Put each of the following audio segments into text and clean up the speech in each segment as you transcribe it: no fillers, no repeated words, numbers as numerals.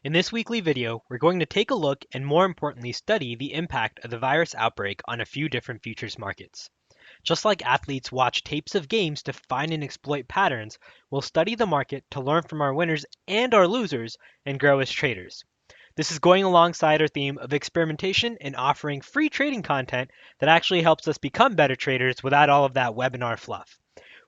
In this weekly video, we're going to take a look and more importantly study the impact of the virus outbreak on a few different futures markets. Just like athletes watch tapes of games to find and exploit patterns, we'll study the market to learn from our winners and our losers and grow as traders. This is going alongside our theme of experimentation and offering free trading content that actually helps us become better traders without all of that webinar fluff.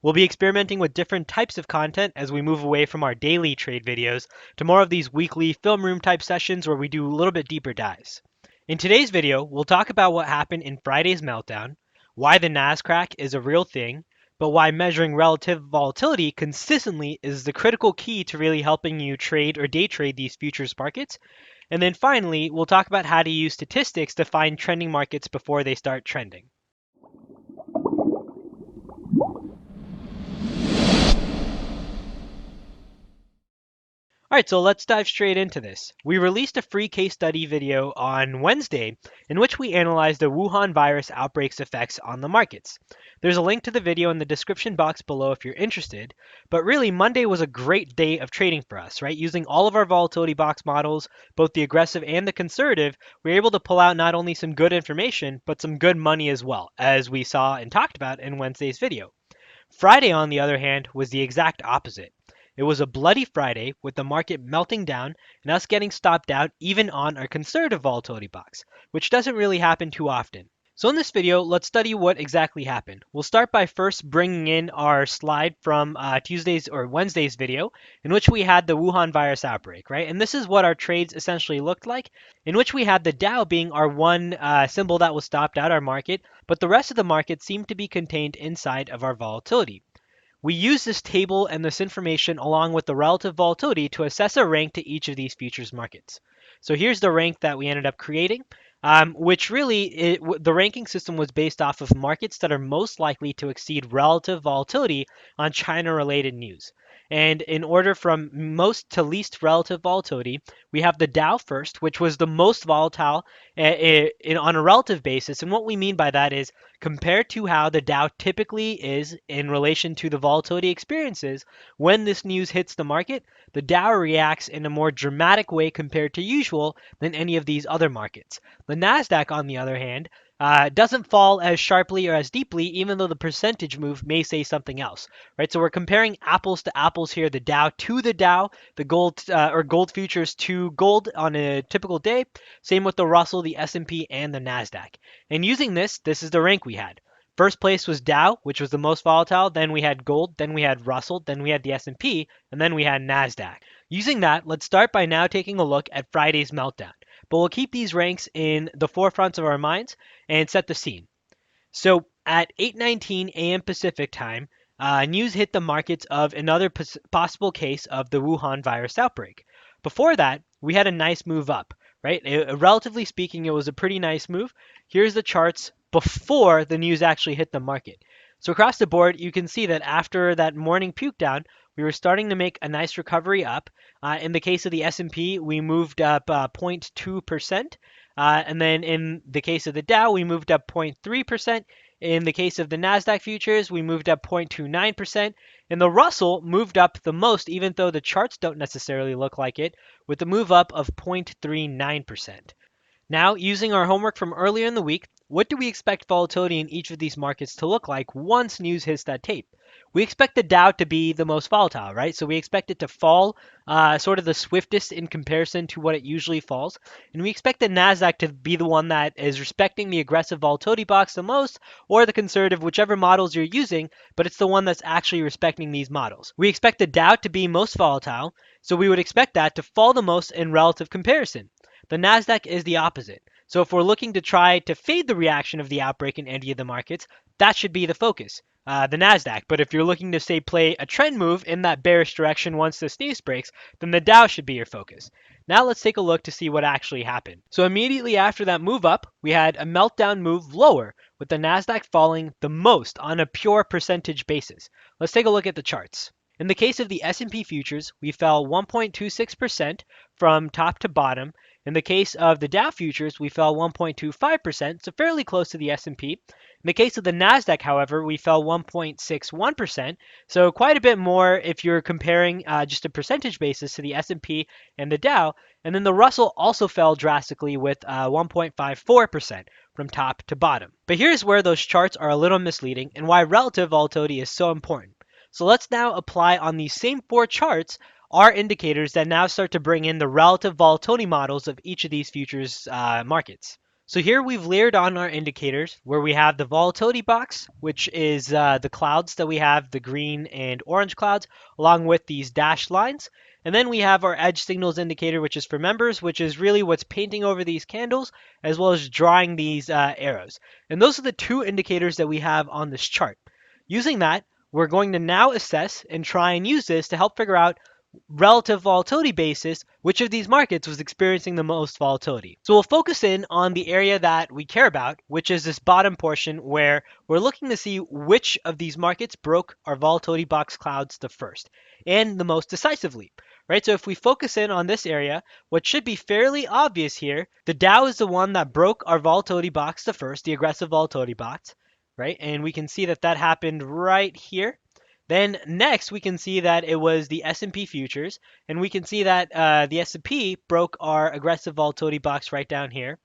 We'll be experimenting with different types of content as we move away from our daily trade videos to more of these weekly film room type sessions where we do a little bit deeper dives. In today's video, we'll talk about what happened in Friday's meltdown, why the Nas-Crack is a real thing, but why measuring relative volatility consistently is the critical key to really helping you trade or day trade these futures markets. And then finally, we'll talk about how to use statistics to find trending markets before they start trending. All right, so let's dive straight into this. We released a free case study video on Wednesday in which we analyzed the Wuhan virus outbreak's effects on the markets. There's a link to the video in the description box below if you're interested, but really Monday was a great day of trading for us, right? Using all of our volatility box models, both the aggressive and the conservative, we were able to pull out not only some good information, but some good money as well, as we saw and talked about in Wednesday's video. Friday, on the other hand, was the exact opposite. It was a bloody Friday with the market melting down and us getting stopped out even on our conservative volatility box, which doesn't really happen too often. So in this video, let's study what exactly happened. We'll start by first bringing in our slide from Tuesday's or Wednesday's video in which we had the Wuhan virus outbreak, right? And this is what our trades essentially looked like, in which we had the Dow being our one symbol that was stopped out our market, but the rest of the market seemed to be contained inside of our volatility. We use this table and this information along with the relative volatility to assess a rank to each of these futures markets. So here's the rank that we ended up creating, which really, the ranking system was based off of markets that are most likely to exceed relative volatility on China-related news. And in order from most to least relative volatility, we have the Dow first, which was the most volatile on a relative basis. And what we mean by that is compared to how the Dow typically is in relation to the volatility experiences, when this news hits the market, the Dow reacts in a more dramatic way compared to usual than any of these other markets. The Nasdaq, on the other hand, doesn't fall as sharply or as deeply, even though the percentage move may say something else, right? So we're comparing apples to apples here, the Dow to the Dow, the gold or gold futures to gold on a typical day. Same with the Russell, the S&P, and the Nasdaq. And using this is the rank we had. First place was Dow, which was the most volatile. Then we had gold. Then we had Russell. Then we had the S&P, and then we had Nasdaq. Using that, let's start by now taking a look at Friday's meltdown. But we'll keep these ranks in the forefront of our minds and set the scene. So at 8:19 a.m. Pacific time, news hit the markets of another possible case of the Wuhan virus outbreak. Before that, we had a nice move up, right? Relatively speaking, it was a pretty nice move. Here's the charts before the news actually hit the market. So across the board, you can see that after that morning puke down, we were starting to make a nice recovery up. In the case of the S&P, we moved up 0.2%. And then in the case of the Dow, we moved up 0.3%. In the case of the Nasdaq futures, we moved up 0.29%. And the Russell moved up the most, even though the charts don't necessarily look like it, with a move up of 0.39%. Now, using our homework from earlier in the week, what do we expect volatility in each of these markets to look like once news hits that tape? We expect the Dow to be the most volatile, right? So we expect it to fall sort of the swiftest in comparison to what it usually falls. And we expect the Nasdaq to be the one that is respecting the aggressive volatility box the most, or the conservative, whichever models you're using, but it's the one that's actually respecting these models. We expect the Dow to be most volatile, so we would expect that to fall the most in relative comparison. The Nasdaq is the opposite. So if we're looking to try to fade the reaction of the outbreak in any of the markets, that should be the focus, the Nasdaq. But if you're looking to say play a trend move in that bearish direction once this news breaks, then the Dow should be your focus. Now let's take a look to see what actually happened. So immediately after that move up, we had a meltdown move lower, with the Nasdaq falling the most on a pure percentage basis. Let's take a look at the charts. In the case of the S&P futures, we fell 1.26% from top to bottom. In the case of the Dow futures, we fell 1.25%, so fairly close to the S&P. In the case of the Nasdaq, however, we fell 1.61%, so quite a bit more if you're comparing just a percentage basis to the S&P and the Dow. And then the Russell also fell drastically with 1.54% from top to bottom. But here's where those charts are a little misleading and why relative volatility is so important. So let's now apply on these same four charts are indicators that now start to bring in the relative volatility models of each of these futures markets. So here we've layered on our indicators where we have the volatility box, which is the clouds that we have, the green and orange clouds, along with these dashed lines. And then we have our edge signals indicator, which is for members, which is really what's painting over these candles, as well as drawing these arrows. And those are the two indicators that we have on this chart. Using that, we're going to now assess and try and use this to help figure out relative volatility basis, which of these markets was experiencing the most volatility. So we'll focus in on the area that we care about, which is this bottom portion where we're looking to see which of these markets broke our volatility box clouds the first and the most decisively. Right, so if we focus in on this area, what should be fairly obvious here, the Dow is the one that broke our volatility box the first, the aggressive volatility box, right? And we can see that that happened right here. Then next we can see that it was the S&P futures, and we can see that the S&P broke our aggressive volatility box right down here.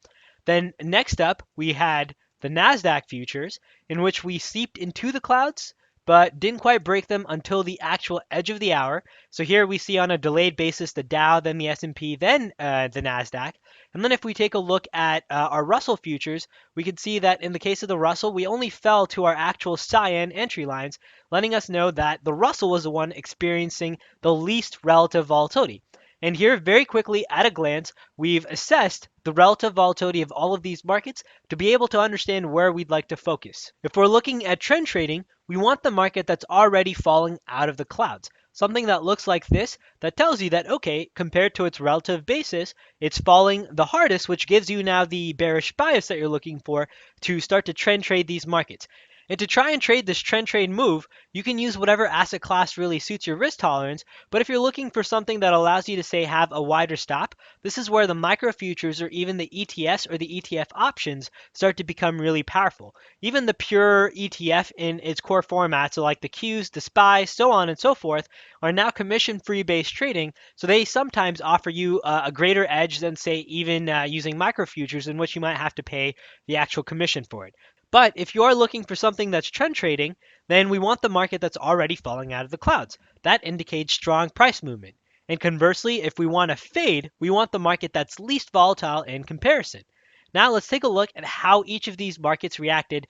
Then next up we had the Nasdaq futures, in which we seeped into the clouds, but didn't quite break them until the actual edge of the hour. So here we see on a delayed basis the Dow, then the S&P, then the Nasdaq. And then if we take a look at our Russell futures, we can see that in the case of the Russell, we only fell to our actual cyan entry lines, letting us know that the Russell was the one experiencing the least relative volatility. And here, very quickly at a glance, we've assessed the relative volatility of all of these markets to be able to understand where we'd like to focus. If we're looking at trend trading, we want the market that's already falling out of the clouds. Something that looks like this that tells you that, okay, compared to its relative basis, it's falling the hardest, which gives you now the bearish bias that you're looking for to start to trend trade these markets. And to try and trade this trend trade move, you can use whatever asset class really suits your risk tolerance. But if you're looking for something that allows you to, say, have a wider stop, this is where the micro futures or even the ETS or the ETF options start to become really powerful. Even the pure ETF in its core format, so like the Qs, the SPY, so on and so forth, are now commission-free based trading. So they sometimes offer you a greater edge than, say, even using micro futures, in which you might have to pay the actual commission for it. But if you're looking for something that's trend trading, then we want the market that's already falling out of the clouds. That indicates strong price movement. And conversely, if we want to fade, we want the market that's least volatile in comparison. Now let's take a look at how each of these markets reacted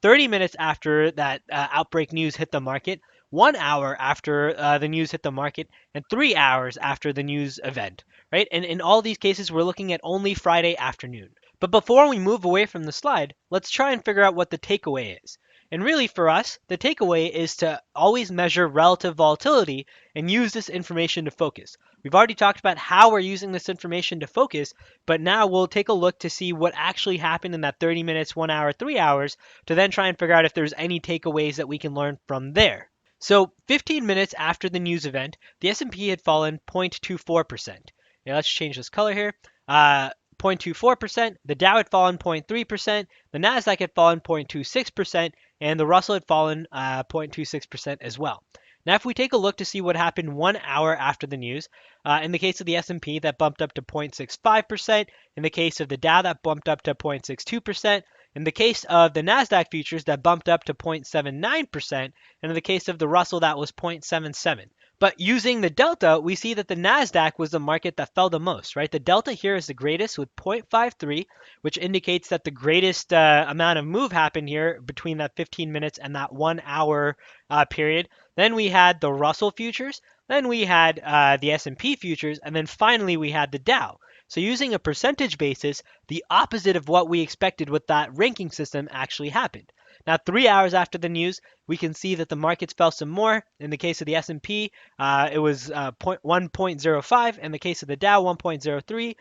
30 minutes after that outbreak news hit the market, 1 hour after the news hit the market, and 3 hours after the news event, right? And in all these cases, we're looking at only Friday afternoon. But before we move away from the slide, let's try and figure out what the takeaway is. And really for us, the takeaway is to always measure relative volatility and use this information to focus. We've already talked about how we're using this information to focus, but now we'll take a look to see what actually happened in that 30 minutes, 1 hour, 3 hours, to then try and figure out if there's any takeaways that we can learn from there. So 15 minutes after the news event, the S&P had fallen 0.24%. Now let's change this color here. 0.24%, the Dow had fallen 0.3%, the Nasdaq had fallen 0.26%, and the Russell had fallen 0.26% as well. Now, if we take a look to see what happened 1 hour after the news, in the case of the S&P, that bumped up to 0.65%. In the case of the Dow, that bumped up to 0.62%. In the case of the Nasdaq futures, that bumped up to 0.79%. And in the case of the Russell, that was 0.77. But using the delta, we see that the Nasdaq was the market that fell the most, right? The delta here is the greatest with 0.53, which indicates that the greatest amount of move happened here between that 15 minutes and that 1 hour period. Then we had the Russell futures, then we had the S&P futures, and then finally we had the Dow. So using a percentage basis, the opposite of what we expected with that ranking system actually happened. Now, 3 hours after the news, we can see that the markets fell some more. In the case of the S&P, it was 1.05. In the case of the Dow, 1.03.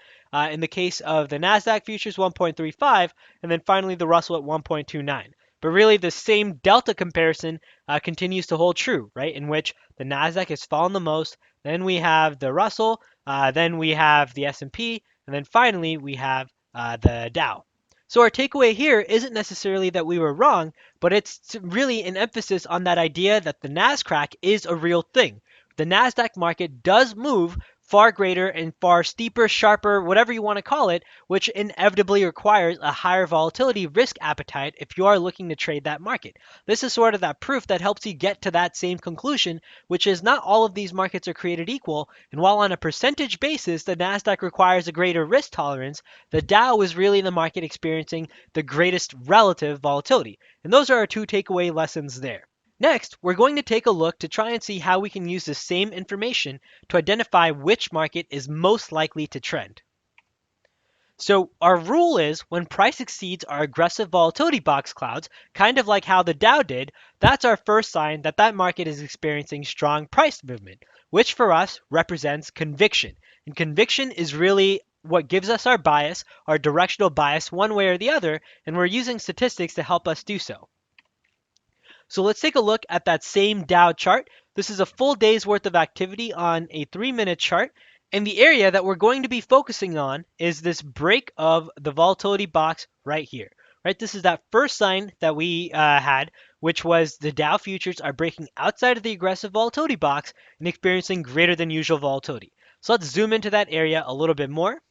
In the case of the Nasdaq futures, 1.35. And then finally the Russell at 1.29. But really, the same delta comparison continues to hold true, right? In which the Nasdaq has fallen the most. Then we have the Russell. Then we have the S&P. and then finally we have the Dow. So our takeaway here isn't necessarily that we were wrong, but it's really an emphasis on that idea that the Nas-Crack is a real thing. The Nasdaq market does move far greater and far steeper, sharper, whatever you want to call it, which inevitably requires a higher volatility risk appetite if you are looking to trade that market. This is sort of that proof that helps you get to that same conclusion, which is not all of these markets are created equal, and while on a percentage basis the Nasdaq requires a greater risk tolerance, the Dow is really the market experiencing the greatest relative volatility. And those are our two takeaway lessons there. Next, we're going to take a look to try and see how we can use the same information to identify which market is most likely to trend. So our rule is when price exceeds our aggressive volatility box clouds, kind of like how the Dow did, that's our first sign that that market is experiencing strong price movement, which for us represents conviction. And conviction is really what gives us our bias, our directional bias one way or the other, and we're using statistics to help us do so. So let's take a look at that same Dow chart. This is a full day's worth of activity on a 3-minute chart. And the area that we're going to be focusing on is this break of the volatility box right here. Right, this is that first sign that we had, which was the Dow futures are breaking outside of the aggressive volatility box and experiencing greater than usual volatility. So let's zoom into that area a little bit more.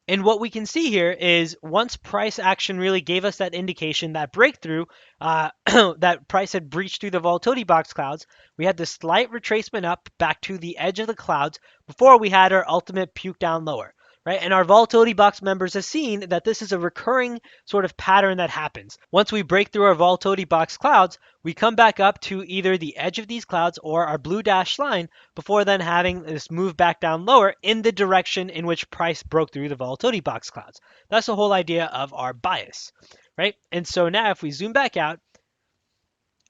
And what we can see here is once price action really gave us that indication, that breakthrough, that price had breached through the volatility box clouds, we had this slight retracement up back to the edge of the clouds before we had our ultimate puke down lower. Right? And our volatility box members have seen that this is a recurring sort of pattern that happens. Once we break through our volatility box clouds, we come back up to either the edge of these clouds or our blue dashed line before then having this move back down lower in the direction in which price broke through the volatility box clouds. That's the whole idea of our bias, right? And so now if we zoom back out,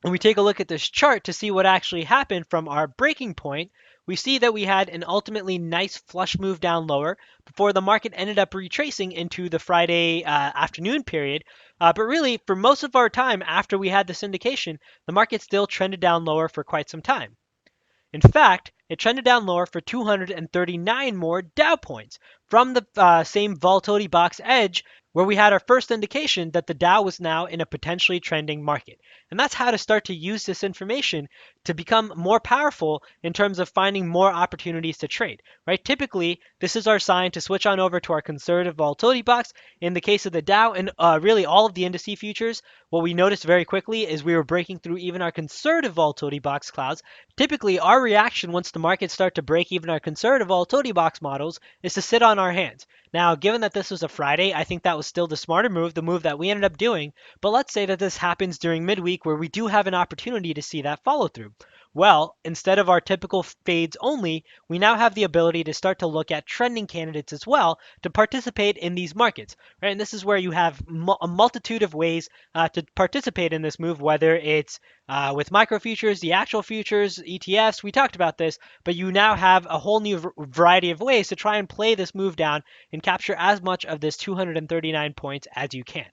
and we take a look at this chart to see what actually happened from our breaking point, we see that we had an ultimately nice flush move down lower before the market ended up retracing into the Friday afternoon period. But really, for most of our time after we had this indication, the market still trended down lower for quite some time. In fact, it trended down lower for 239 more Dow points from the same volatility box edge where we had our first indication that the Dow was now in a potentially trending market. And that's how to start to use this information to become more powerful in terms of finding more opportunities to trade, right? Typically, this is our sign to switch on over to our conservative volatility box. In the case of the Dow and really all of the indice futures, what we noticed very quickly is we were breaking through even our conservative volatility box clouds. Typically, our reaction once the markets start to break even our conservative volatility box models is to sit on our hands. Now, given that this was a Friday, I think that was still the smarter move, the move that we ended up doing. But let's say that this happens during midweek where we do have an opportunity to see that follow through. Well, instead of our typical fades only, we now have the ability to start to look at trending candidates as well to participate in these markets, right? And this is where you have a multitude of ways to participate in this move, whether it's with micro futures, the actual futures, ETFs, we talked about this, but you now have a whole new variety of ways to try and play this move down and capture as much of this 239 points as you can.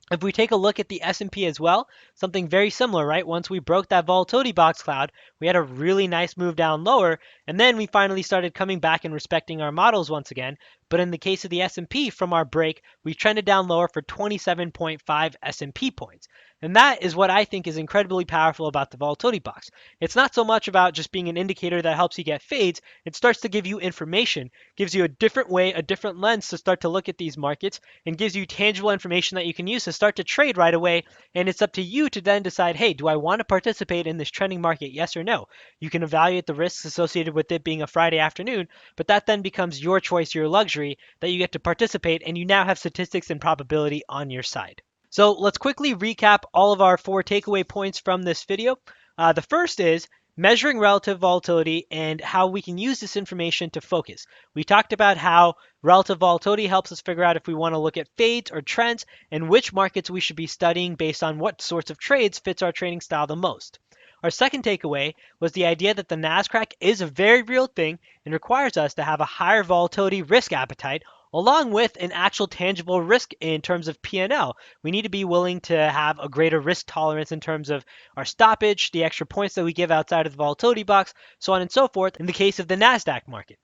If we take a look at the S&P as well, something very similar, right? Once we broke that volatility box cloud, we had a really nice move down lower, and then we finally started coming back and respecting our models once again. But in the case of the S&P from our break, we trended down lower for 27.5 S&P points. And that is what I think is incredibly powerful about the volatility box. It's not so much about just being an indicator that helps you get fades. It starts to give you information, gives you a different way, a different lens to start to look at these markets, and gives you tangible information that you can use to start to trade right away. And it's up to you to then decide, hey, do I want to participate in this trending market? Yes or no. You can evaluate the risks associated with it being a Friday afternoon, but that then becomes your choice, your luxury, that you get to participate, and you now have statistics and probability on your side. So let's quickly recap all of our 4 takeaway points from this video. The first is measuring relative volatility and how we can use this information to focus. We talked about how relative volatility helps us figure out if we want to look at fades or trends and which markets we should be studying based on what sorts of trades fits our trading style the most. Our second takeaway was the idea that the Nas-Crack is a very real thing and requires us to have a higher volatility risk appetite along with an actual tangible risk in terms of P&L. We need to be willing to have a greater risk tolerance in terms of our stoppage, the extra points that we give outside of the volatility box, so on and so forth in the case of the Nasdaq market.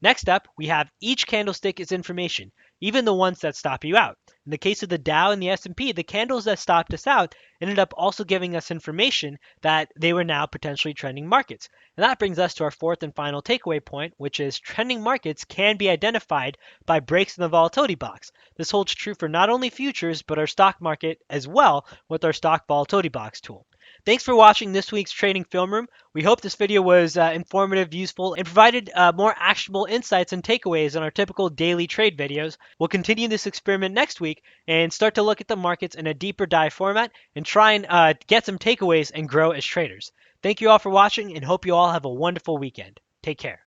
Next up, we have each candlestick is information, even the ones that stop you out. In the case of the Dow and the S&P, the candles that stopped us out ended up also giving us information that they were now potentially trending markets. And that brings us to our fourth and final takeaway point, which is trending markets can be identified by breaks in the volatility box. This holds true for not only futures, but our stock market as well with our stock volatility box tool. Thanks for watching this week's Trading Film Room. We hope this video was informative, useful, and provided more actionable insights and takeaways on our typical daily trade videos. We'll continue this experiment next week and start to look at the markets in a deeper dive format and try and get some takeaways and grow as traders. Thank you all for watching and hope you all have a wonderful weekend. Take care.